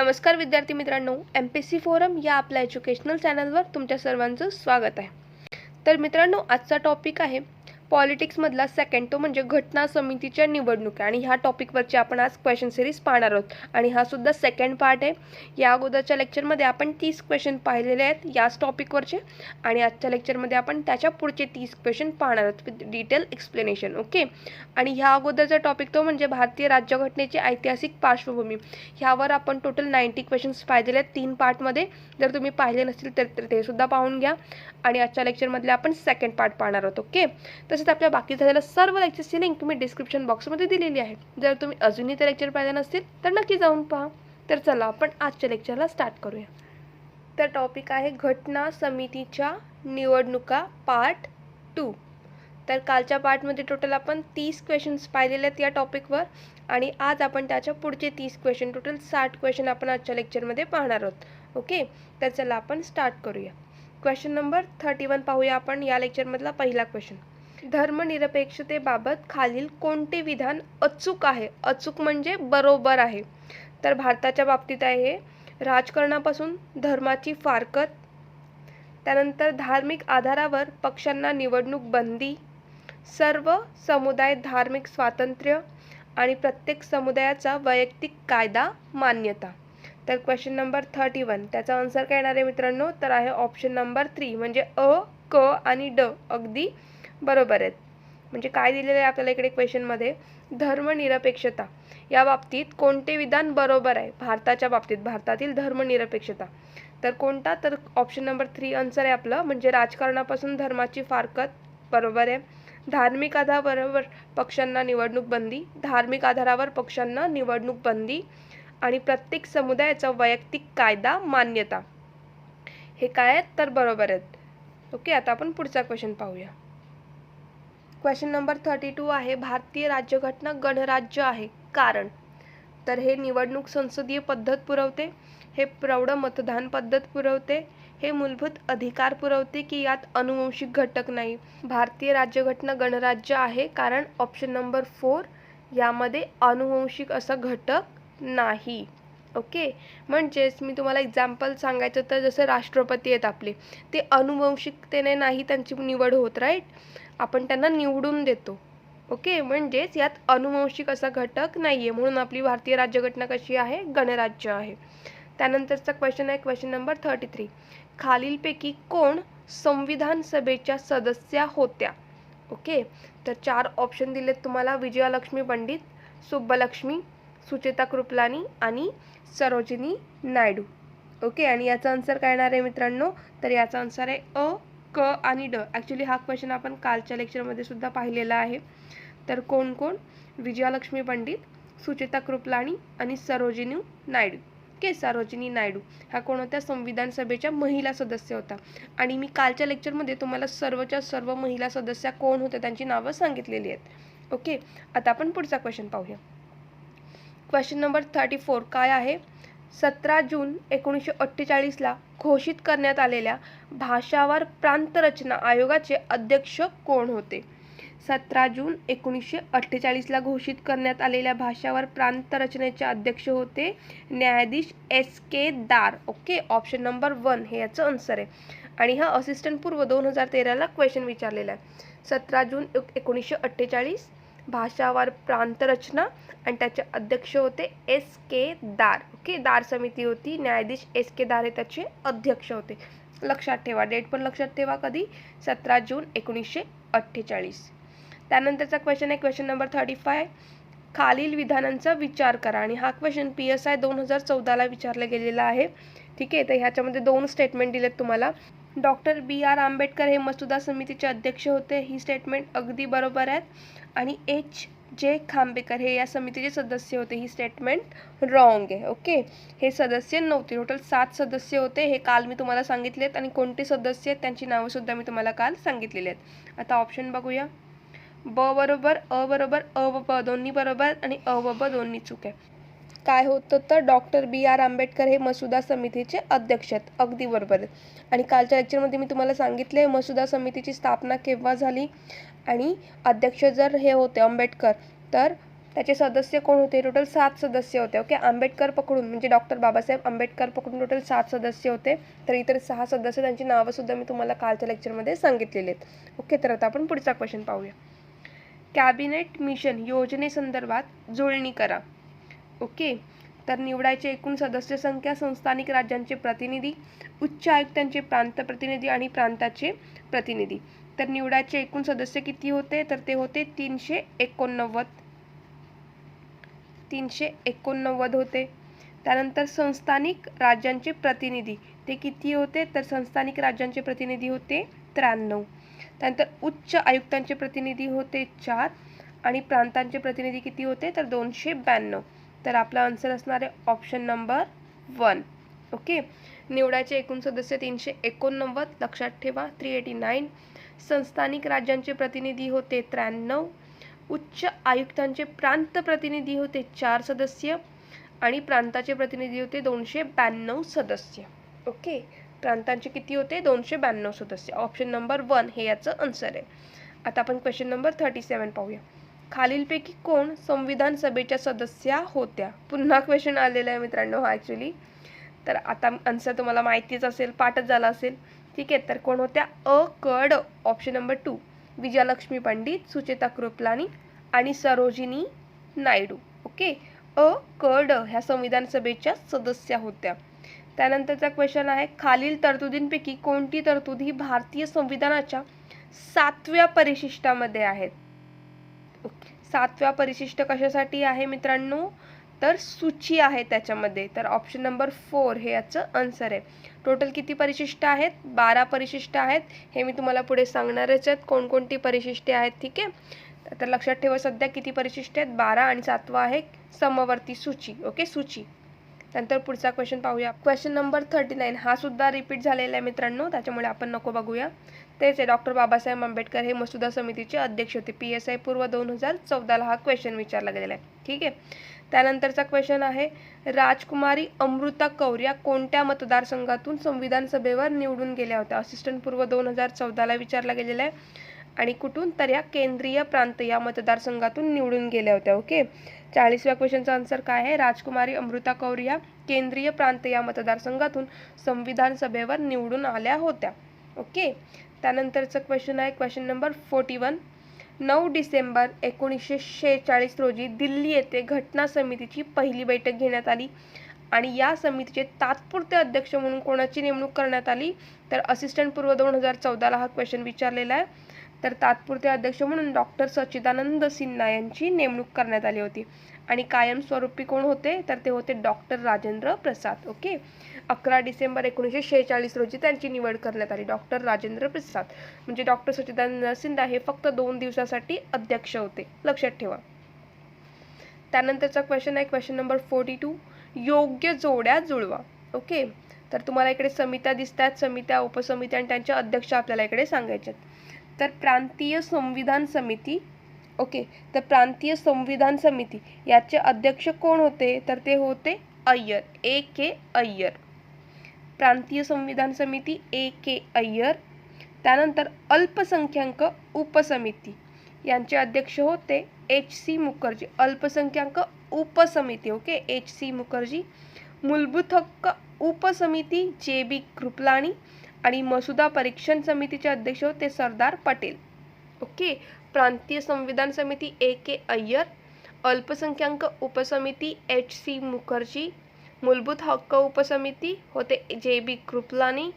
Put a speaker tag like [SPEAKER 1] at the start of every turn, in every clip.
[SPEAKER 1] नमस्कार विद्यार्थी मित्रांनो, MPSC फोरम या आपल्या एज्युकेशनल चॅनलवर तुमच्या सर्वांचं स्वागत आहे। तर मित्रांनो, आजचा टॉपिक आहे पॉलिटिक्समधला सेकंड, तो म्हणजे घटना समितीच्या निवडणुका। आणि ह्या टॉपिकवरचे आपण आज क्वेश्चन सिरीज पाहणार आहोत आणि हा सुद्धा सेकंड पार्ट आहे। या अगोदरच्या लेक्चरमध्ये आपण 30 क्वेश्चन पाहिलेले आहेत याच टॉपिकवरचे, आणि आजच्या लेक्चरमध्ये आपण त्याच्या पुढचे 30 क्वेश्चन पाहणार आहोत विथ डिटेल एक्सप्लेनेशन। ओके, आणि ह्या अगोदरचा टॉपिक तो म्हणजे भारतीय राज्यघटनेची ऐतिहासिक पार्श्वभूमी। ह्यावर आपण टोटल 90 क्वेश्चन्स पाहिलेले आहेत 3 पार्टमध्ये। जर तुम्ही पाहिले नसतील तर ते सुद्धा पाहून घ्या। आणि आजच्या लेक्चरमधले आपण सेकंड पार्ट पाहणार आहोत। ओके, तसेच आपल्या बाकी झालेल्या सर्व लेक्चर्सची लिंक मी डिस्क्रिप्शन बॉक्समध्ये दिलेली आहे। जर तुम्ही अजूनही ते लेक्चर पाहिले नसतील तर नक्की जाऊन पहा। तर चला आपण आजच्या लेक्चरला स्टार्ट करूया। तर टॉपिक आहे घटना समितीच्या निवडणुका पार्ट 2। तर कालच्या पार्टमध्ये टोटल आपण 30 क्वेश्चन्स पाहिलेले आहेत या टॉपिकवर, आणि आज आपण त्याच्या पुढचे 30 क्वेश्चन, टोटल 60 क्वेश्चन आपण आजच्या लेक्चरमध्ये पाहणार आहोत। ओके, तर चला आपण स्टार्ट करूया। क्वेश्चन नंबर 31 पाहूया आपण या लेक्चरमधला पहिला क्वेश्चन। धर्मनिरपेक्षतेबाबत खालील कोणते विधान अचूक आहे? अचूक म्हणजे बरोबर आहे। तर भारताच्या बाबतीत आहे हे, राजकारणापासून धर्माची फारकत, त्यानंतर धार्मिक आधारावर पक्षांना निवडणूक बंदी, सर्व समुदाय धार्मिक स्वातंत्र्य आणि प्रत्येक समुदायाचा वैयक्तिक कायदा मान्यता। तर क्वेश्चन नंबर 31 त्याचा आन्सर काय येणार आहे मित्रांनो? तर आहे ऑप्शन नंबर 3 म्हणजे अ, क आणि ड अगदी बरोबर आहेत। म्हणजे काय दिलेलं आहे आपल्याला इकडे क्वेश्चनमध्ये? धर्मनिरपेक्षता या बाबतीत कोणते विधान बरोबर आहे भारताच्या बाबतीत, भारतातील धर्मनिरपेक्षता? तर कोणता? तर ऑप्शन नंबर 3 आन्सर आहे आपलं, म्हणजे राजकारणापासून धर्माची फारकत, बरोबर आहे। धार्मिक आधारावर पक्षांना निवडणूक बंदी, धार्मिक आधारावर पक्षांना निवडणूक बंदी आणि प्रत्येक समुदायाचा वैयक्तिक कायदा मान्यता, हे काय आहेत? तर बरोबर आहेत। ओके, आता आपण पुढचा क्वेश्चन पाहूया। क्वेश्चन नंबर 32 आहे, भारतीय राज्यघटना गणराज्य आहे कारण? तर हे निवडणूक संसदीय पद्धत पुरवते, हे प्रौढ मतदान पद्धत पुरवते, हे मूलभूत अधिकार पुरवते की यात अनुवंशिक घटक नाही? भारतीय राज्यघटना गणराज्य आहे कारण ऑप्शन नंबर 4 यामध्ये अनुवंशिक असा घटक नाही। ओके, म्हणजेच मी तुम्हाला एक्झाम्पल सांगायचं तर जसं राष्ट्रपती आहेत आपले, ते अनुवंशिकतेने नाही त्यांची निवड होत, राईट? आपण त्यांना निवडून देतो। ओके, म्हणजेच यात अनुवंशिक असा घटक नाही आहे, म्हणून आपली भारतीय राज्यघटना कशी आहे? गणराज्य आहे। त्यानंतरचा क्वेश्चन आहे क्वेश्चन नंबर 33, खालीलपैकी कोण संविधान सभेच्या सदस्या होत्या? ओके, तर 4 ऑप्शन दिलेत तुम्हाला, विजयालक्ष्मी पंडित, सुब्बलक्ष्मी, सुचेता कृपलानी आणि सरोजिनी नायडू। ओके, आणि याचा आन्सर काय येणार आहे मित्रांनो? तर याचा आन्सर आहे अ, क आणि ड। ॲक्च्युली हा क्वेश्चन आपण कालच्या लेक्चरमध्ये सुद्धा पाहिलेला आहे। तर कोण कोण? विजयालक्ष्मी पंडित, सुचेता कृपलानी आणि सरोजिनी नायडू। ओके, सरोजिनी नायडू ह्या कोण होत्या? संविधान सभेच्या महिला सदस्य होत्या। आणि मी कालच्या लेक्चरमध्ये तुम्हाला सर्वच्या सर्व महिला सदस्य कोण होत्या त्यांची नावं सांगितलेली आहेत। ओके, आता आपण पुढचा क्वेश्चन पाहूया। क्वेश्चन नंबर 34 काय आहे? 17 जून 1948ला घोषित करण्यात आलेल्या भाषावार प्रांतरचना आयोगाचे अध्यक्ष कोण होते? 17 जून 1948ला घोषित करण्यात आलेल्या भाषावार प्रांतरचनेचे अध्यक्ष होते न्यायाधीश S.K. दार। ओके, ऑप्शन नंबर 1 हे याचं आन्सर आहे। आणि हा असिस्टंट पूर्व 2013ला क्वेश्चन विचारलेला आहे। 17 जून 1948 भाषावार प्रांतरचना, आणि त्याचे अध्यक्ष होते S.K. दार। ओके, दार समिती होती, न्यायाधीश S.K. दार हे त्याचे अध्यक्ष होते। लक्षात ठेवा, डेट पण लक्षात ठेवा, कधी? 17 जून 1948। त्यानंतरचा क्वेश्चन आहे क्वेश्चन नंबर 35, खालील विधानांचा विचार करा। आणि हा क्वेश्चन PSI 2014ला विचारला गेलेला आहे। ठीक आहे, तर ह्याच्यामध्ये 2 स्टेटमेंट दिलेत तुम्हाला। Doctor B.R. आंबेडकर हे मसुदा समितीचे अध्यक्ष होते, ही स्टेटमेंट अगदी बरोबर आहे। आणि H.J. खांबेकर हे या समितीचे सदस्य होते, ही स्टेटमेंट रॉंग आहे। ओके, हे सदस्य नव्हते, टोटल 7 सदस्य होते, हे काल मी तुम्हाला सांगितलेत। आणि कोणते सदस्य आहेत त्यांची नावं सुद्धा मी तुम्हाला काल सांगितलेली आहेत। आता ऑप्शन बघूया। ब बरोबर, अ बरोबर, अ व ब दोन्ही बरोबर, आणि अ व ब दोन्ही चूक आहे। काय होतं? तर डॉक्टर B.R. आंबेडकर हे मसुदा समितीचे अध्यक्ष आहेत, अगदी बरोबर आहे। आणि कालच्या लेक्चरमध्ये मी तुम्हाला सांगितले मसुदा समितीची स्थापना केव्हा झाली, आणि अध्यक्ष जर हे होते आंबेडकर, तर त्याचे सदस्य कोण होते? टोटल 7 सदस्य होते. ओके, आंबेडकर पकडून म्हणजे डॉक्टर बाबासाहेब आंबेडकर पकडून टोटल 7 सदस्य होते. तर इतर 6 सदस्य त्यांची नावंसुद्धा मी तुम्हाला कालच्या लेक्चरमध्ये सांगितलेली आहेत. ओके, तर आता आपण पुढचा क्वेश्चन पाहूया. कॅबिनेट मिशन योजनेसंदर्भात जुळणी करा. ओके, तर निवडायचे एकूण सदस्य संख्या, संस्थानिक राज्यांचे प्रतिनिधी, उच्च आयुक्तांचे प्रांत प्रतिनिधी आणि प्रांताचे प्रतिनिधी. तर निवडायचे एकूण सदस्य किती होते? तर ते होते 389 होते. त्यानंतर संस्थानिक राज्यांचे प्रतिनिधी ते किती होते? तर संस्थानिक राज्यांचे प्रतिनिधी होते 93. त्यानंतर उच्च आयुक्तांचे प्रतिनिधी होते 4 आणि प्रांतांचे प्रतिनिधी किती होते? तर 292. तर आपला आन्सर असणार आहे ऑप्शन नंबर 1. ओके, निवडायचे एकूण सदस्य 389, लक्षात ठेवा 389. संस्थानिक राज्यांचे प्रतिनिधी होते 93, उच्च आयुक्तांचे प्रांत प्रतिनिधी होते 4 सदस्य आणि प्रांताचे प्रतिनिधी होते 292 सदस्य. ओके, प्रांतांचे किती होते? 292 सदस्य. ऑप्शन नंबर 1 हे याचं आन्सर आहे. आता आपण क्वेश्चन नंबर 37 पाहूया. खालीलपैकी कोण संविधान सभेच्या सदस्या होत्या? पुन्हा क्वेश्चन आलेला आहे मित्रांनो हा ॲक्च्युली. तर आता आन्सर तुम्हाला माहितीच असेल, पाठच झाला असेल. ठीक आहे, तर कोण होत्या? अ क ड. ऑप्शन नंबर 2 विजयालक्ष्मी पंडित, सुचेता कृपलानी आणि सरोजिनी नायडू. ओके, अ क ड ह्या संविधान सभेच्या सदस्या होत्या. त्यानंतरचा क्वेश्चन आहे, खालील तरतुदींपैकी कोणती तरतूद ही भारतीय संविधानाच्या 7व्या परिशिष्टामध्ये आहेत? 7व्या परिशिष्ट कशासाठी आहे मित्रांनो? तर सूची आहे त्याच्यामध्ये. तर ऑप्शन नंबर 4 हे याचं आन्सर आहे. टोटल किती परिशिष्ट आहेत? 12 परिशिष्ट आहेत. हे मी तुम्हाला पुढे सांगणारच आहेत कोणकोणती परिशिष्टे आहेत. ठीक आहे, तर लक्षात ठेवा सध्या किती परिशिष्ट आहेत? 12 आणि 7वा आहे समवर्ती सूची. ओके, सूची. नंतर पुढचा क्वेश्चन पाहूया. क्वेश्चन नंबर 39 हा सुद्धा रिपीट झालेला आहे मित्रांनो, त्याच्यामुळे आपण नको बघूया. तेच आहे, डॉक्टर बाबासाहेब आंबेडकर हे मसुदा समितीचे अध्यक्ष होते. PSI पूर्व 2014ला हा क्वेश्चन विचारला गेलेला आहे. ठीक आहे, त्यानंतरचा क्वेश्चन आहे, राजकुमारी अमृता कौर या कोणत्या मतदारसंघातून संविधान सभेवर निवडून गेल्या होत्या? असिस्टंट पूर्व 2014ला विचारला गेलेला आहे. आणि कुठून? तर या केंद्रीय प्रांत या मतदारसंघातून निवडून गेल्या होत्या. ओके, 40व्या क्वेश्चनचा आन्सर काय आहे? राजकुमारी अमृता कौर या केंद्रीय प्रांत या मतदारसंघातून संविधान सभेवर निवडून आल्या होत्या. ओके, त्यानंतरचा क्वेश्चन आहे क्वेश्चन नंबर 41. 9 डिसेंबर 1946 रोजी दिल्ली येथे घटना समितीची पहिली बैठक घेण्यात आली आणि या समितीचे तात्पुरते अध्यक्ष म्हणून कोणाची नेमणूक करण्यात आली? तर असिस्टंट पूर्व 2014ला हा क्वेश्चन विचारलेला आहे. तर तात्पुरते अध्यक्ष म्हणून डॉक्टर सच्चिदानंद सिन्हा यांची नेमणूक करण्यात आली होती. आणि कायमस्वरूपी कोण होते? तर ते होते डॉक्टर राजेंद्र प्रसाद. ओके, 11 डिसेंबर 1946 रोजी त्यांची निवड करण्यात आली. डॉक्टर राजेंद्र प्रसाद म्हणजे डॉक्टर सच्चिदानंद सिन्हा हे फक्त 2 दिवसासाठी अध्यक्ष होते, लक्षात ठेवा. त्यानंतरचा क्वेश्चन आहे क्वेश्चन नंबर 42. योग्य जोड्या जुळवा. ओके, तर तुम्हाला इकडे समित्या दिसतात, समित्या, उपसमित्या आणि त्यांचे अध्यक्ष आपल्याला इकडे सांगायचे आहेत. तर प्रांतीय संविधान समिती. ओके, तर प्रांतीय संविधान समिती याचे अध्यक्ष कोण होते? तर ते होते अय्यर, A.K. अय्यर. प्रांतीय संविधान समिती A.K. अय्यर. त्यानंतर अल्पसंख्याक उपसमिती यांचे अध्यक्ष होते H.C. मुखर्जी. अल्पसंख्याक उपसमिती. Okay, H.C. मुखर्जी. मूलभूत हक्क उपसमिती J.B. कृपलानी आणि मसुदा परीक्षण समितीचे अध्यक्ष होते सरदार पटेल. ओके, प्रांतीय संविधान समिती A.K. अय्यर, अल्पसंख्याक उपसमिती H.C. मुखर्जी, मूलभूत हक्क उपसमिती होते J.B. कृपलानी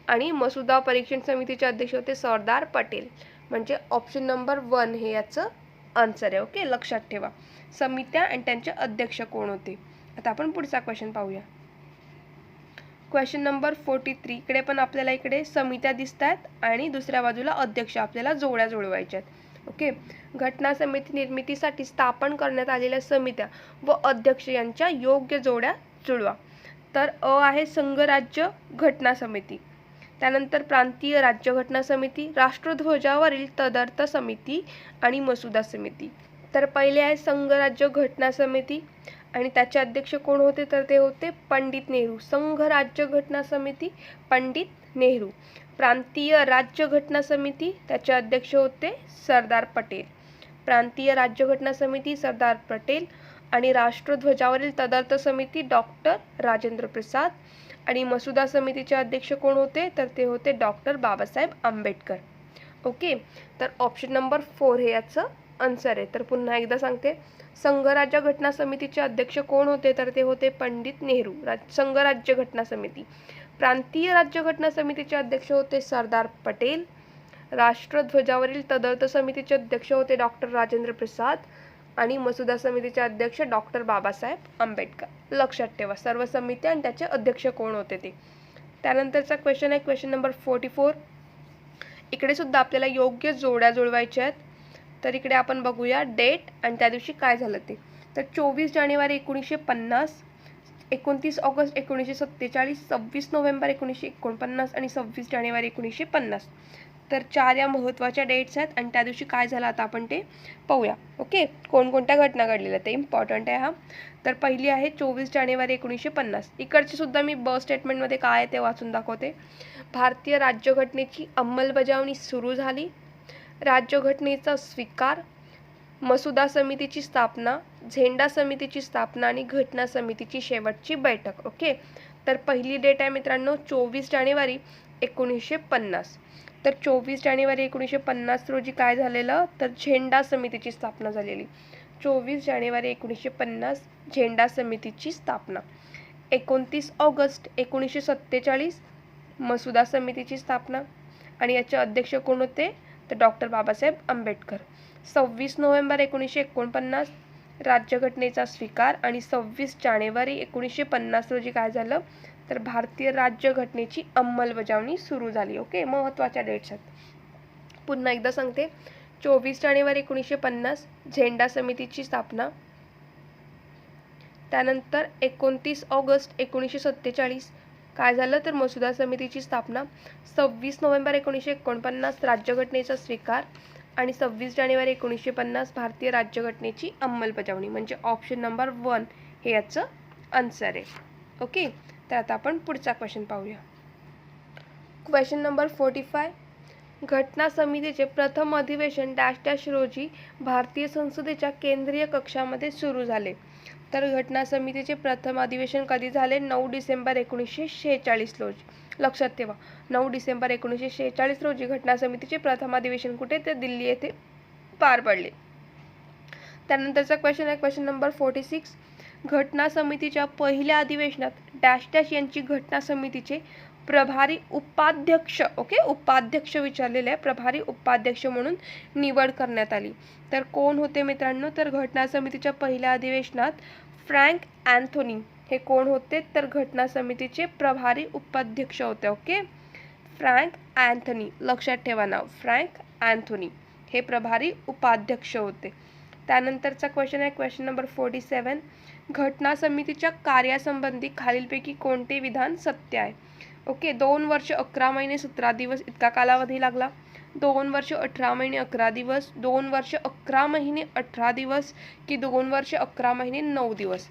[SPEAKER 1] आणि मसुदा परीक्षण समितीचे अध्यक्ष होते सरदार पटेल. म्हणजे ऑप्शन नंबर 1 हे याचं आन्सर आहे. ओके, लक्षात ठेवा समित्या आणि त्यांचे अध्यक्ष कोण होते. आता आपण पुढचा क्वेश्चन पाहूया. Question number 43. इकडे पण आपल्याला इकडे समित्या दिसतात आणि दुसऱ्या बाजूला अध्यक्ष आपल्याला जोड्या जुळवायच्या आहेत. ओके, घटना समिती निर्मितीसाठी स्थापन करण्यात आलेल्या समित्या व अध्यक्ष यांच्या योग्य जोड्या जुळवा. तर अ आहे संघराज्य घटना समिती, त्यानंतर प्रांतीय राज्य घटना समिती, राष्ट्रध्वजावरील तदर्थ समिती आणि मसुदा समिती. तर पहिले आहे संघराज्य घटना समिती आणि त्याचे अध्यक्ष कोण होते? तर ते होते पंडित नेहरू. संघ राज्य घटना समिती पंडित नेहरू. प्रांतीय राज्य घटना समिती त्याचे अध्यक्ष होते सरदार पटेल. प्रांतीय राज्यघटना समिती सरदार पटेल आणि राष्ट्रध्वजावरील तदर्थ समिती डॉक्टर राजेंद्र प्रसाद आणि मसुदा समितीचे अध्यक्ष कोण होते तर ते होते डॉक्टर बाबासाहेब आंबेडकर. ओके, तर ऑप्शन नंबर 4 हे याचं आन्सर आहे. तर पुन्हा एकदा सांगते, संघराज्य घटना समितीचे अध्यक्ष कोण होते तर ते होते पंडित नेहरू. संघराज्य घटना समिती. प्रांतीय राज्य घटना समितीचे अध्यक्ष होते सरदार पटेल. राष्ट्रध्वजावरील तदर्थ समितीचे अध्यक्ष होते डॉक्टर राजेंद्र प्रसाद आणि मसुदा समितीचे अध्यक्ष डॉक्टर बाबासाहेब आंबेडकर. लक्षात ठेवा सर्व समित्या आणि त्याचे अध्यक्ष कोण होते ते. त्यानंतरचा क्वेश्चन आहे क्वेश्चन नंबर 44. इकडे सुद्धा आपल्याला योग्य जोड्या जुळवायच्या आहेत. तर इकडे आपण बघूया डेट आणि त्या दिवशी काय झालं ते. तर 24 जानेवारी 1950, 29 ऑगस्ट 1947, 26 नोव्हेंबर 1949 आणि 26 जानेवारी 1950. तर 4 या महत्त्वाच्या डेट्स आहेत आणि त्या दिवशी काय झालं आता आपण ते पाहूया. ओके, कोणकोणत्या घटना घडलेल्या ते इम्पॉर्टंट आहे हा. तर पहिली आहे 24 जानेवारी 1950. इकडची सुद्धा मी ब स्टेटमेंटमध्ये काय आहे ते वाचून दाखवते. भारतीय राज्यघटनेची अंमलबजावणी सुरू झाली. राज्यघटनेचा स्वीकार, मसुदा समितीची स्थापना, झेंडा समितीची स्थापना आणि घटना समितीची शेवटची बैठक. ओके, तर पहिली डेट आहे मित्रांनो 24 जानेवारी 1950. तर 24 जानेवारी 1950 रोजी काय झालेलं तर झेंडा समितीची स्थापना झालेली. 24 जानेवारी 1950 झेंडा समितीची स्थापना. 29 ऑगस्ट 1947 मसुदा समितीची स्थापना आणि याचे अध्यक्ष कोण होते तर डॉक्टर बाबासाहेब आंबेडकर. 26 नोव्हेंबर 1949 राज्यघटनेचा स्वीकार आणि 26 जानेवारी 1950 रोजी काय झालं तर भारतीय राज्यघटनेची अंमलबजावणी सुरू झाली. ओके, महत्त्वाच्या डेट्स आहेत. पुन्हा एकदा सांगते, 24 जानेवारी 1950 झेंडा समितीची स्थापना. त्यानंतर 29 ऑगस्ट 1947 काय झालं तर मसुदा समितीची स्थापना. 26 नोव्हेंबर 1949 राज्यघटनेचा स्वीकार आणि 26 जानेवारी 1950 भारतीय राज्यघटनेची अंमलबजावणी. म्हणजे ऑप्शन नंबर 1 हे याचं आन्सर आहे. ओके, तर आता आपण पुढचा क्वेश्चन पाहूया. Question number 45. घटना समितीचे प्रथम अधिवेशन डॅश डॅश रोजी भारतीय संसदेच्या केंद्रीय कक्षामध्ये सुरू झाले. तर घटना समितीचे प्रथम अधिवेशन कधी झाले 9 डिसेंबर 1946 रोजी. लक्षात ठेवा 9 डिसेंबर 1946 रोजी घटना समितीचे प्रथम अधिवेशन कुठे ते दिल्ली येथे पार पडले. त्यानंतरचा क्वेश्चन आहे क्वेश्चन नंबर 46. घटना समितीच्या पहिल्या अधिवेशनात डॅश डॅश यांची घटना समितीचे प्रभारी उपाध्यक्ष, ओके उपाध्यक्ष विचारलेले आहे, प्रभारी उपाध्यक्ष म्हणून निवड करण्यात आली. तर कोण होते मित्रांनो तर घटना समितीच्या पहिल्या अधिवेशनात फ्रँक अँथोनी हे कोण होते तर घटना समितीचे प्रभारी उपाध्यक्ष होते. Okay, frank Anthony. लक्षात ठेवा नाव फ्रँक अँथोनी हे प्रभारी उपाध्यक्ष होते. त्यानंतरचा क्वेश्चन आहे क्वेश्चन नंबर 47. घटना समितीच्या कार्यासंबंधी खालीलपैकी कोणते विधान सत्य आहे. ओके, 2 वर्ष 11 महिने 17 दिवस इतका कालावधी लागला. 2 वर्ष 18 महिने 11 दिवस, 2 वर्ष 11 महिने 18 दिवस की 2 वर्ष 11 महिने 9 दिवस.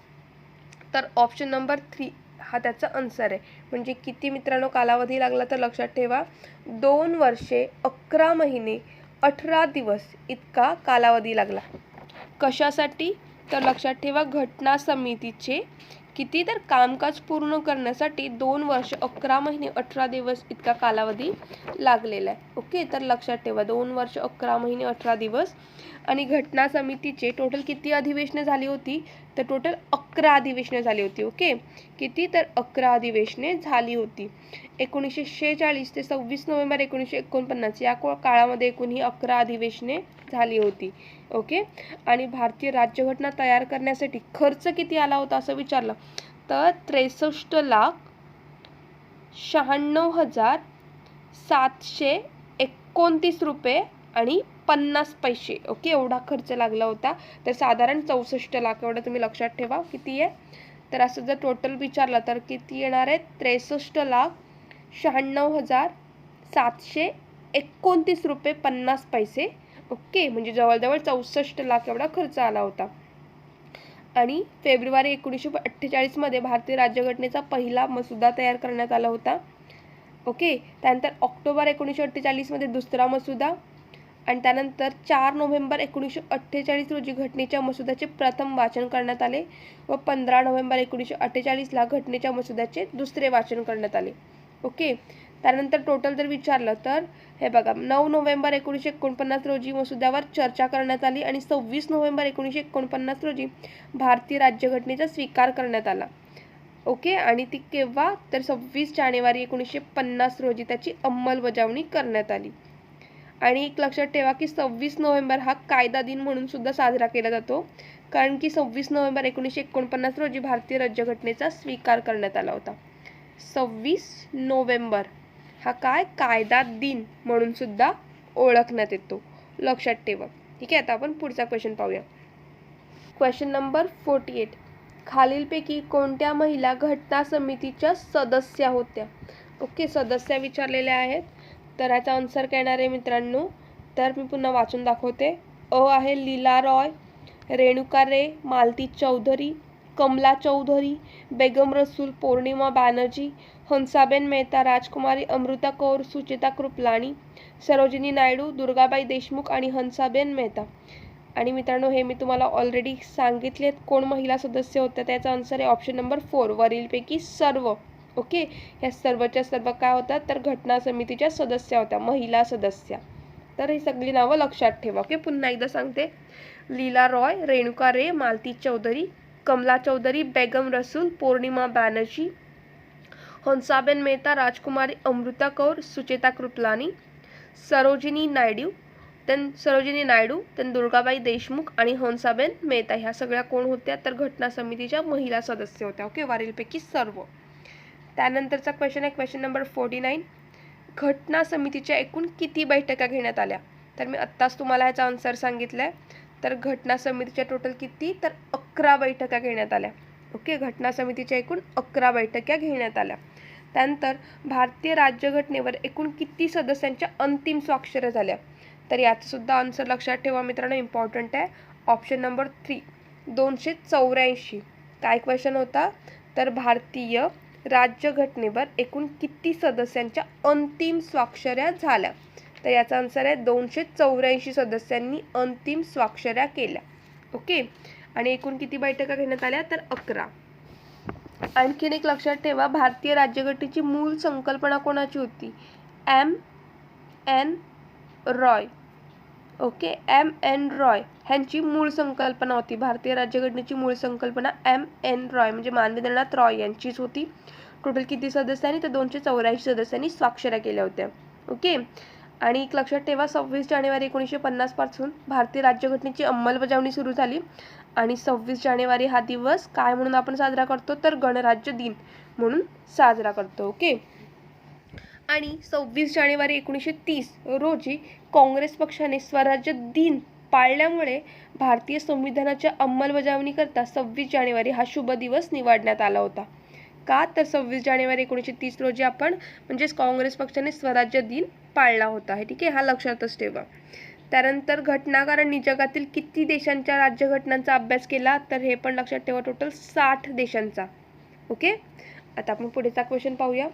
[SPEAKER 1] तर ऑप्शन नंबर 3 हा त्याचा आन्सर आहे. म्हणजे किती मित्रांनो कालावधी लागला तर लक्षात ठेवा 2 वर्षे 11 महिने 18 दिवस इतका कालावधी लागला. कशासाठी तर लक्षात ठेवा घटना समितीचे किती तर कामकाज पूर्ण करण्यासाठी 2 वर्ष 11 महिने 18 दिवस इतका कालावधी लागलेला आहे. ओके, तर लक्षात ठेवा 2 वर्ष 11 महिने 18 दिवस. आणि घटना समितीचे टोटल किती अधिवेशने झाली होती तर टोटल 11 अधिवेशने झाली होती. ओके, किती तर 11 अधिवेशने झाली होती. 1946 ते 26 नोव्हेंबर 1949 या काळामध्ये एकूण ही 11 अधिवेशने झाली होती. ओके, आणि भारतीय राज्यघटना तयार करण्यासाठी खर्च किती आला होता असं विचारलं तर 63,96,729 रुपये आणि 50 पैसे. ओके, एवढा खर्च लागला होता. तर साधारण 64 लाख एवढं तुम्ही लक्षात ठेवा किती आहे. तर असं जर टोटल विचारलं तर किती येणार आहे 63,96,729 रुपये 50 पैसे. ओके, म्हणजे जवळजवळ 64 लाख एवढा खर्च आला होता. आणि फेब्रुवारी 1948 मध्ये भारतीय राज्यघटनेचा पहिला मसुदा तयार करण्यात आला होता. ओके, त्यानंतर ऑक्टोबर 1948 मध्ये दुसरा मसुदा आणि त्यानंतर 4 नोव्हेंबर 1948 रोजी घटनेच्या मसुद्याचे प्रथम वाचन करण्यात आले व 15 नोव्हेंबर 1948ला घटनेच्या मसुद्याचे दुसरे वाचन करण्यात आले. ओके. त्यानंतर टोटल जर विचारलं तर हे बघा, 9 नोव्हेंबर 1949 रोजी मसुद्यावर चर्चा करण्यात आली आणि 26 नोव्हेंबर 1949 रोजी भारतीय राज्यघटनेचा स्वीकार करण्यात आला. ओके. आणि ती केव्हा, तर 26 जानेवारी 1950 रोजी त्याची अंमलबजावणी करण्यात आली. आणि एक लक्षात ठेवा की 26 नोव्हेंबर हा कायदा दिन म्हणून सुद्धा साजरा केला जातो, कारण की 26 नोव्हेंबर 1949 रोजी भारतीय राज्यघटनेचा स्वीकार करण्यात आला होता. 26 नोव्हेंबर हा काय, कायदा दिन म्हणून सुद्धा ओळखण्यात येतो, लक्षात ठेवा. ठीक आहे. आता आपण पुढचा क्वेश्चन पाहूया. Question number 48. खालीलपैकी कोणत्या महिला घटना समितीच्या सदस्य होत्या? ओके. सदस्य विचारलेल्या आहेत. तर याचा आन्सर काय येणार आहे मित्रांनो, तर मी पुन्हा वाचून दाखवते. अ आहे लीला रॉय, रेणुका रे, मालती चौधरी, कमला चौधरी, बेगम रसूल, पौर्णिमा बॅनर्जी, हंसाबेन मेहता, राजकुमारी अमृता कौर, सुचेता कृपलानी, सरोजिनी नायडू, दुर्गाबाई देशमुख आणि हंसाबेन मेहता. आणि मित्रांनो, हे मी तुम्हाला ऑलरेडी सांगितलेत कोण महिला सदस्य होत्या. त्याचा आन्सर आहे ऑप्शन नंबर 4, वरीलपैकी सर्व. ओके. ह्या सर्वच्या सर्व काय होतात, तर घटना समितीच्या सदस्य होत्या, महिला सदस्य. तर ही सगळी नावं लक्षात ठेवा. ओके. पुन्हा एकदा सांगते. लीला रॉय, रेणुका रे, मालती चौधरी, कमला चौधरी, बेगम रसूल, पौर्णिमा बॅनर्जी, हंसाबेन मेहता, राजकुमारी अमृता कौर, सुचेता कृपलानी, सरोजिनी नायडू, दुर्गाबाई देशमुख आणि हंसाबेन मेहता. ह्या सगळ्या कोण होत्या, तर घटना समितीच्या महिला सदस्य होत्या. ओके. वरीलपैकी सर्व. त्यानंतरचा क्वेश्चन आहे क्वेश्चन नंबर 49. घटना समितीच्या एकूण किती बैठका घेण्यात आल्या? तर मी आत्ताच तुम्हाला ह्याचा आन्सर सांगितलाय. तर घटना समितीच्या टोटल किती, तर 11 बैठका घेण्यात आल्या. ओके. घटना समितीच्या एकूण 11 बैठका घेण्यात आल्या. त्यानंतर भारतीय राज्यघटनेवर एकूण किती सदस्यांच्या अंतिम स्वाक्षऱ्या झाल्या? तर याचं सुद्धा आन्सर लक्षात ठेवा मित्रांनो, इम्पॉर्टंट आहे. Option number 3, 284. काय क्वेश्चन होता, तर भारतीय राज्यघटनेवर एकूण किती सदस्यांच्या अंतिम स्वाक्षऱ्या झाल्या? तर याचा आन्सर आहे 284 सदस्यांनी अंतिम स्वाक्षऱ्या केल्या. ओके. आणि एकूण किती बैठका घेण्यात आल्या, तर 11. आणखीन एक लक्षात ठेवा, भारतीय राज्यघटनेची मूळ संकल्पना कोणाची होती? M.N. Roy. Okay. M.N. Roy ह्यांची मूळ संकल्पना होती. भारतीय राज्यघटनेची मूळ संकल्पना M.N. रॉय म्हणजे मानवेंद्रनाथ रॉय यांचीच होती. टोटल किती सदस्यांनी, तर 284 सदस्यांनी स्वाक्षऱ्या केल्या होत्या. ओके. आणि एक लक्षात ठेवा, 26 जानेवारी 1950 पासून भारतीय राज्यघटनेची अंमलबजावणी सुरू झाली आणि 26 जानेवारी हा दिवस काय म्हणून आपण साजरा करतो, तर गणराज्य दिन म्हणून साजरा करतो. ओके. आणि 26 जानेवारी 1930 रोजी काँग्रेस पक्षाने स्वराज्य दिन पाळल्यामुळे भारतीय संविधानाच्या अंमलबजावणीकरता 26 जानेवारी हा शुभ दिवस निवडण्यात आला होता. का, तर 26 जानेवारी 1930 रोजी आपण म्हणजेच काँग्रेस पक्षाने स्वराज्य दिन पाळला होता. ठीक आहे. हा लक्षातच ठेवा. त्यानंतर घटनाकारांनी जगातील किती देशांच्या राज्यघटनांचा अभ्यास केला, तर हे पण लक्षात ठेवा, टोटल 60 देशांचा. ओके. आता आपण पुढचा क्वेश्चन पाहूया.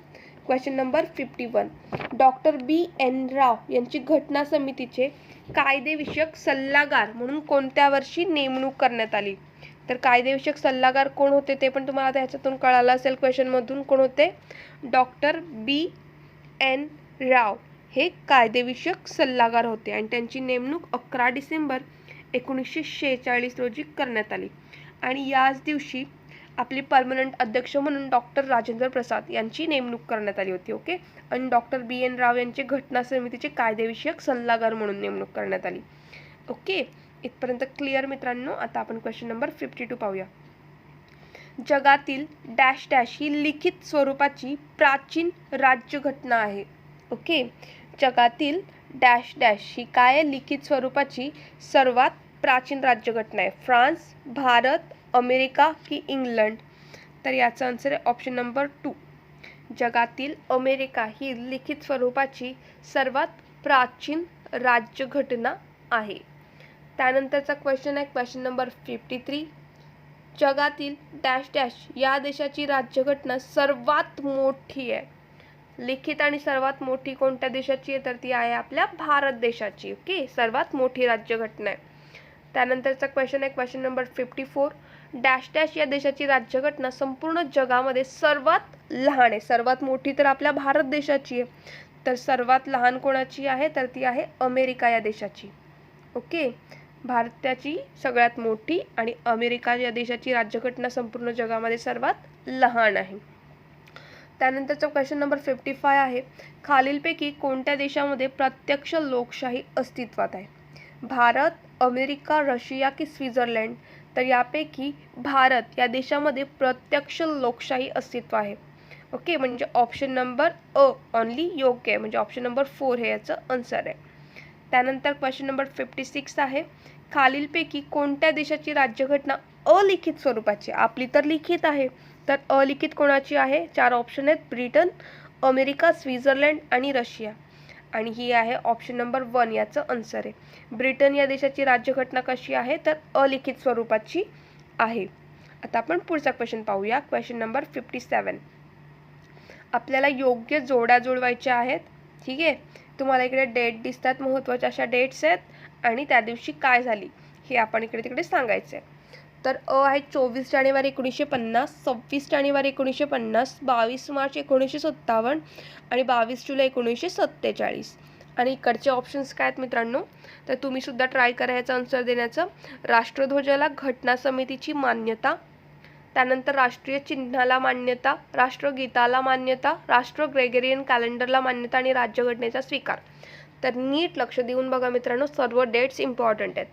[SPEAKER 1] Question number 51. Doctor B.N. राव यांची घटना समितीचे कायदेविषयक सल्लागार म्हणून कोणत्या वर्षी नेमणूक करण्यात आली? तर कायदेविषयक सल्लागार कोण होते ते पण तुम्हाला ह्याच्यातून कळालं असेल क्वेश्चनमधून. कोण होते? Doctor B.N. राव हे कायदेविषयक सल्लागार होते आणि त्यांची नेमणूक 11 डिसेंबर 1946 रोजी करण्यात आली. आणि याच दिवशी आपले परमनंट अध्यक्ष म्हणून डॉक्टर राजेंद्र प्रसाद यांची नेमणूक करण्यात आली होती. ओके. आणि डॉक्टर B.N. राव यांचे घटना समितीचे कायदेविषयक सल्लागार म्हणून नेमणूक करण्यात आली. ओके. इथपर्यंत क्लिअर मित्रांनो. आता आपण क्वेश्चन नंबर 52 पाहूया. जगातील डॅश डॅश ही लिखित स्वरूपाची प्राचीन राज्यघटना आहे. ओके. जगातील डॅश डॅश ही काय लिखित स्वरूपाची सर्वात प्राचीन राज्यघटना आहे? फ्रान्स, भारत, अमेरिका की इंग्लंड? तर याचा आन्सर आहे ऑप्शन नंबर 2, जगातील अमेरिका ही लिखित स्वरूपाची सर्वात प्राचीन राज्यघटना आहे. त्यानंतरचा क्वेश्चन आहे क्वेश्चन नंबर 53. जगातील डॅश डॅश या देशाची राज्यघटना सर्वात मोठी आहे. लिखित आणि सर्वात मोठी कोणत्या देशाची आहे तर ती आहे आपल्या भारत देशाची. ओके, सर्वात मोठी राज्यघटना आहे. त्यानंतरचा क्वेश्चन आहे क्वेश्चन नंबर 54. डॅश डॅश या देशाची राज्यघटना संपूर्ण जगामध्ये सर्वात लहान आहे. सर्वात मोठी तर आपल्या भारत देशाची आहे, तर सर्वात लहान कोणाची आहे तर ती आहे अमेरिका या देशाची. ओके, भारताची सगळ्यात मोठी आणि अमेरिका या देशाची राज्यघटना संपूर्ण जगामध्ये सर्वात लहान आहे. त्यानंतरचा क्वेश्चन नंबर 55 आहे. खालीलपैकी कोणत्या देशामध्ये प्रत्यक्ष लोकशाही अस्तित्वात आहे? भारत, अमेरिका, रशिया की स्वित्झर्लंड? तर यापैकी भारत या देशामध्ये प्रत्यक्ष लोकशाही अस्तित्व आहे. ओके, म्हणजे ऑप्शन नंबर अ ओनली योग्य आहे, म्हणजे ऑप्शन नंबर 4 हे याचं आन्सर आहे. त्यानंतर क्वेश्चन नंबर 56 आहे. खालीलपैकी कोणत्या देशाची राज्यघटना अलिखित स्वरूपाची? आपली तर लिखित आहे, तर अलिखित कोणाची आहे? 4 ऑप्शन आहेत, ब्रिटन, अमेरिका, स्वित्झर्लंड आणि रशिया. आणि ही आहे ऑप्शन नंबर 1 याचं आन्सर आहे. ब्रिटन या देशाची राज्यघटना कशी आहे तर अलिखित स्वरूपाची आहे. आता आपण पुढचा क्वेश्चन पाहूया. Question number 57. आपल्याला योग्य जोड्या जुळवायच्या आहेत. ठीक आहे, तुम्हाला इकडे डेट दिसतात, महत्त्वाच्या अशा डेट्स आहेत आणि त्या दिवशी काय झाली हे आपण इकडे तिकडे सांगायचं आहे. तर अ आहे 24 जानेवारी 1950, 26 जानेवारी 1950, 22 मार्च 1957 आणि 22 जुलै 1947. आणि इकडचे ऑप्शन्स काय आहेत मित्रांनो, तर तुम्ही सुद्धा ट्राय करा ह्याचा आन्सर देण्याचं. राष्ट्रध्वजाला घटना समितीची मान्यता, त्यानंतर राष्ट्रीय चिन्हाला मान्यता, राष्ट्रगीताला मान्यता, राष्ट्र ग्रेगरियन कॅलेंडरला मान्यता आणि राज्यघटनेचा स्वीकार. तर नीट लक्ष देऊन बघा मित्रांनो, सर्व डेट्स इम्पॉर्टंट आहेत.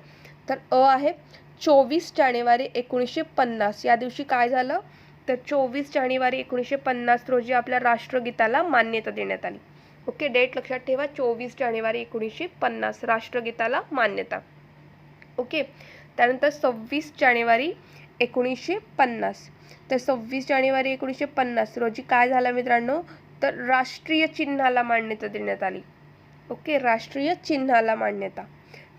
[SPEAKER 1] तर अ आहे 24 जानेवारी 1950. या दिवशी काय झालं तर 24 जानेवारी 1950 रोजी आपल्या राष्ट्रगीताला मान्यता देण्यात आली. ओके, डेट लक्षात ठेवा, 24 जानेवारी 1950 राष्ट्रगीताला मान्यता. ओके, त्यानंतर 26 जानेवारी 1950. तर 26 जानेवारी 1950 रोजी काय झालं मित्रांनो तर राष्ट्रीय चिन्हाला मान्यता देण्यात आली. ओके, राष्ट्रीय चिन्हाला मान्यता.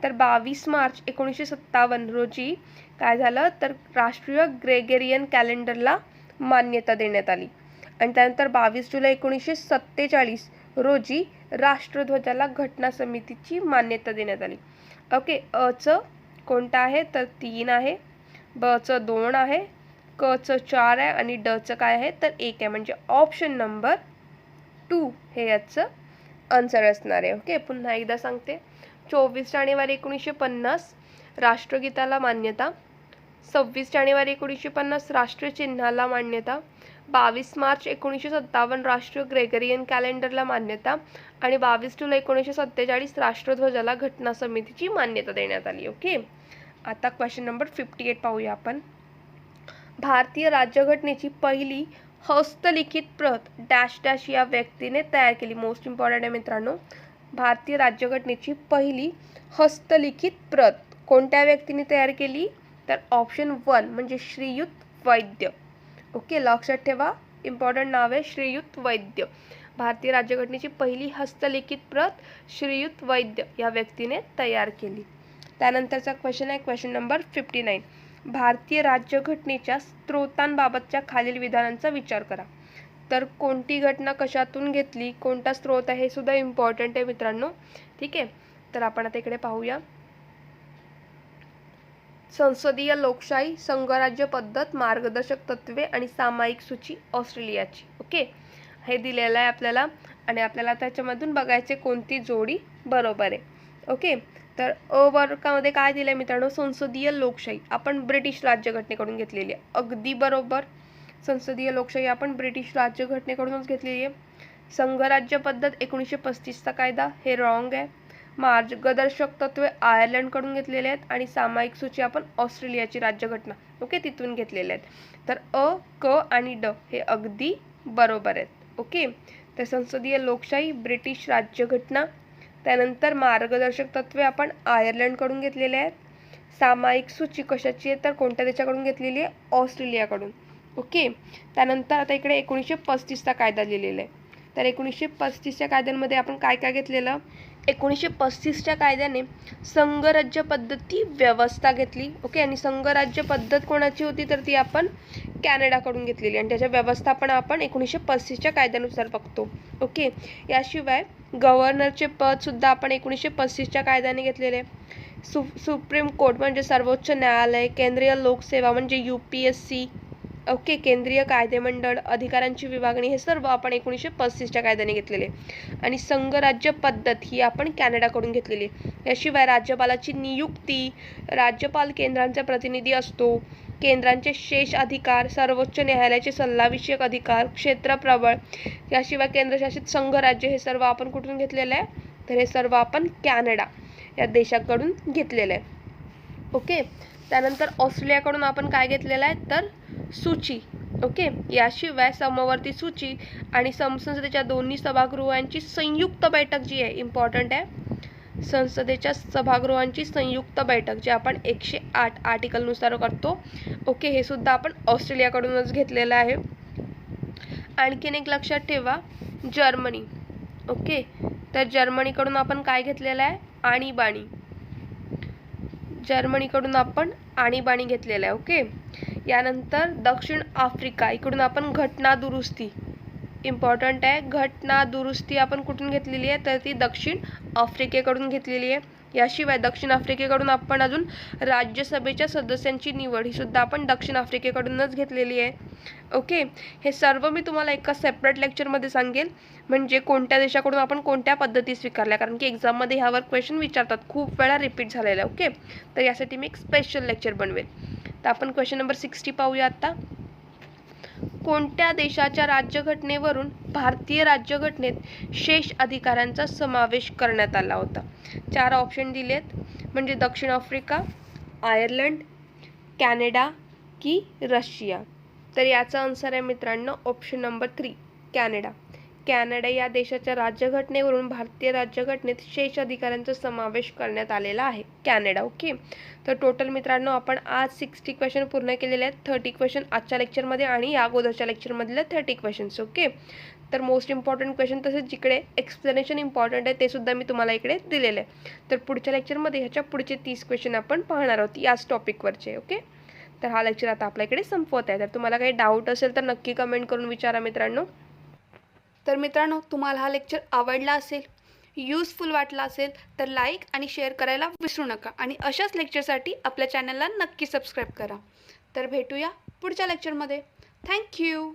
[SPEAKER 1] तर 22 मार्च 1957 रोजी काय झालं तर राष्ट्रीय ग्रेगरियन कॅलेंडरला मान्यता देण्यात आली. आणि त्यानंतर 22 जुलै 1947 रोजी राष्ट्रध्वजाला घटना समितीची मान्यता देण्यात आली. ओके, अचं कोणतं आहे तर 3 आहे, बचं 2 आहे, कचं 4 आहे आणि डचं काय आहे तर 1 आहे, म्हणजे ऑप्शन नंबर 2 हे याचं आन्सर असणार आहे. ओके, पुन्हा एकदा सांगते. 24 जानेवारी 1950 राष्ट्रगीताला मान्यता, 26 जानेवारी 1950 राष्ट्रीय चिन्हाला मान्यता, 22 मार्च 1957 राष्ट्रीय ग्रेगरियन कॅलेंडरला मान्यता आणि 22 जुलै 1947 राष्ट्रध्वजाला घटना समितीची मान्यता देण्यात आली. ओके, आता क्वेश्चन नंबर 58 पाहूया आपण. भारतीय राज्यघटनेची पहिली हस्तलिखित प्रत डॅश डॅश या व्यक्तीने तयार केली. मोस्ट इम्पॉर्टंट आहे मित्रांनो, भारतीय राज्यघटनेची पहिली हस्तलिखित प्रत कोणत्या व्यक्तीने तयार केली तर ऑप्शन 1 म्हणजे श्रीयुत वैद्य. ओके, लक्षात ठेवा, इम्पॉर्टंट नाव आहे श्रीयुत वैद्य. भारतीय राज्यघटनेची पहिली हस्तलिखित प्रत श्रीयुत वैद्य या व्यक्तीने तयार केली. त्यानंतरचा क्वेश्चन आहे क्वेश्चन नंबर 59. भारतीय राज्यघटनेच्या स्त्रोतांबाबतच्या खालील विधानांचा विचार करा. तर कोणती घटना कशातून घेतली, कोणता स्त्रोत आहे हे सुद्धा इम्पॉर्टंट आहे मित्रांनो. ठीक आहे, तर आपण आता इकडे पाहूया. संसदीय लोकशाही, संघराज्य पद्धत, मार्गदर्शक तत्वे आणि सामायिक सूची ऑस्ट्रेलियाची. ओके, हे दिलेलं आहे आपल्याला आणि आपल्याला त्याच्यामधून बघायचे कोणती जोडी बरोबर आहे. ओके, तर अ वर्गामध्ये काय दिलं आहे मित्रांनो, संसदीय लोकशाही आपण ब्रिटिश राज्यघटनेकडून घेतलेली आहे. अगदी बरोबर, संसदीय लोकशाही आपण ब्रिटिश राज्यघटनेकडूनच घेतलेली आहे. संघराज्य पद्धत 1935चा कायदा हे रॉंग आहे. मार्गदर्शक तत्वे आयर्लंडकडून घेतलेले आहेत आणि सामायिक सूची आपण ऑस्ट्रेलियाची राज्यघटना ओके तिथून घेतलेले आहेत. तर अ, क आणि ड हे अगदी बरोबर आहेत. ओके, तर संसदीय लोकशाही ब्रिटिश राज्यघटना, त्यानंतर मार्गदर्शक तत्वे आपण आयर्लंडकडून घेतलेले आहेत. सामायिक सूची कशाची आहे तर कोणत्या देशाकडून घेतलेली आहे, ऑस्ट्रेलियाकडून. ओके, त्यानंतर आता इकडे 1935चा कायदा लिहिलेला आहे. तर 1935च्या कायद्यांमध्ये आपण काय काय घेतलेलं, 1935च्या कायद्याने संघराज्य पद्धती व्यवस्था घेतली. ओके, आणि संघराज्य पद्धत कोणाची होती तर ती आपण कॅनडाकडून घेतलेली आणि त्याच्या व्यवस्थापन आपण 1935च्या कायद्यानुसार बघतो. ओके, याशिवाय गव्हर्नरचे पद सुद्धा आपण 1935च्या कायद्याने घेतलेले. सुप्रीम कोर्ट म्हणजे सर्वोच्च न्यायालय, केंद्रीय लोकसेवा म्हणजे UPSC, ओके, केंद्रीय कायदेमंडळ, अधिकारांची विभागणी, हे सर्व आपण 1935च्या कायद्याने घेतलेले. आणि संघराज्य पद्धत ही आपण कॅनडाकडून घेतलेली. याशिवाय राज्यपालाची नियुक्ती, राज्यपाल केंद्रांचा प्रतिनिधी असतो, केंद्रांचे शेष अधिकार, सर्वोच्च न्यायालयाचे सल्लाविषयक अधिकार, क्षेत्र प्रबळ, याशिवाय केंद्रशासित संघराज्य, हे सर्व आपण कुठून घेतलेलं आहे तर हे सर्व आपण कॅनडा या देशाकडून घेतलेलं आहे. ओके, त्यानंतर ऑस्ट्रेलियाकडून आपण काय घेतलेलं आहे तर सूची. ओके, याशिवाय समवर्ती सूची आणि संसदेच्या दोन्ही सभागृहांची संयुक्त बैठक जी आहे, इम्पॉर्टंट आहे, संसदेच्या सभागृहांची संयुक्त बैठक जी आपण 108 आर्टिकलनुसार करतो. ओके, हे सुद्धा आपण ऑस्ट्रेलियाकडूनच घेतलेलं आहे. आणखीन एक लक्षात ठेवा, जर्मनी. ओके, तर जर्मनीकडून आपण काय घेतलेलं आहे आणीबाणी. जर्मनीकडून आपण आणीबाणी घेतलेलं आहे. ओके, यानंतर दक्षिण आफ्रिका, इकडून आपण घटना दुरुस्ती, इम्पॉर्टंट आहे, घटना दुरुस्ती आपण कुठून घेतलेली आहे तर ती दक्षिण आफ्रिकेकडून घेतलेली आहे. याशिवाय दक्षिण आफ्रिकेकडून आपण अजून राज्यसभेच्या सदस्यांची निवड ही सुद्धा आपण दक्षिण आफ्रिकेकडूनच घेतलेली आहे. ओके, हे सर्व मी तुम्हाला एका सेपरेट लेक्चरमध्ये सांगेल, म्हणजे कोणत्या देशाकडून आपण कोणत्या पद्धती स्वीकारल्या, कारण की एक्झाममध्ये ह्यावर क्वेश्चन विचारतात, खूप वेळा रिपीट झालेला आहे. ओके, तर यासाठी मी एक स्पेशल लेक्चर बनवेल. तर आपण क्वेश्चन नंबर 60 पाहूया आता. कोणत्या देशाच्या राज्यघटनेवरून भारतीय राज्यघटनेत शेष अधिकारांचा समावेश करण्यात आला होता? 4 ऑप्शन दिलेत, म्हणजे दक्षिण आफ्रिका, आयर्लंड, कॅनडा की रशिया. तर याचा आन्सर आहे मित्रांनो ऑप्शन नंबर 3, कॅनडा. कॅनडा या देशाच्या राज्यघटनेवरून भारतीय राज्यघटनेत शेष अधिकारांचा समावेश करण्यात आलेला आहे, कॅनडा. ओके, तर टोटल मित्रांनो आपण आज 60 क्वेश्चन पूर्ण केलेले आहेत. 30 क्वेश्चन आजच्या लेक्चरमध्ये आणि या अगोदरच्या लेक्चरमधले 30 क्वेश्चन्स. ओके, तर मोस्ट इम्पॉर्टंट क्वेश्चन तसेच जिकडे एक्सप्लेनेशन इम्पॉर्टंट आहे ते सुद्धा मी तुम्हाला इकडे दिलेलं आहे. तर पुढच्या लेक्चरमध्ये ह्याच्या पुढचे 30 क्वेश्चन आपण पाहणार आहोत याच टॉपिकवरचे. ओके, तर हा लेक्चर आता आपल्या इकडे संपवत आहे. तर तुम्हाला काही डाऊट असेल तर नक्की कमेंट करून विचारा मित्रांनो. तर मित्रांनो, तुम्हाला हा लेक्चर आवडला असेल, यूजफुल वाटला असेल तर लाईक आणि शेअर करायला विसरू नका आणि अशाच लेक्चरसाठी आपल्या चॅनलला नक्की सबस्क्राईब करा. तर भेटूया पुढच्या लेक्चरमध्ये. थँक्यू.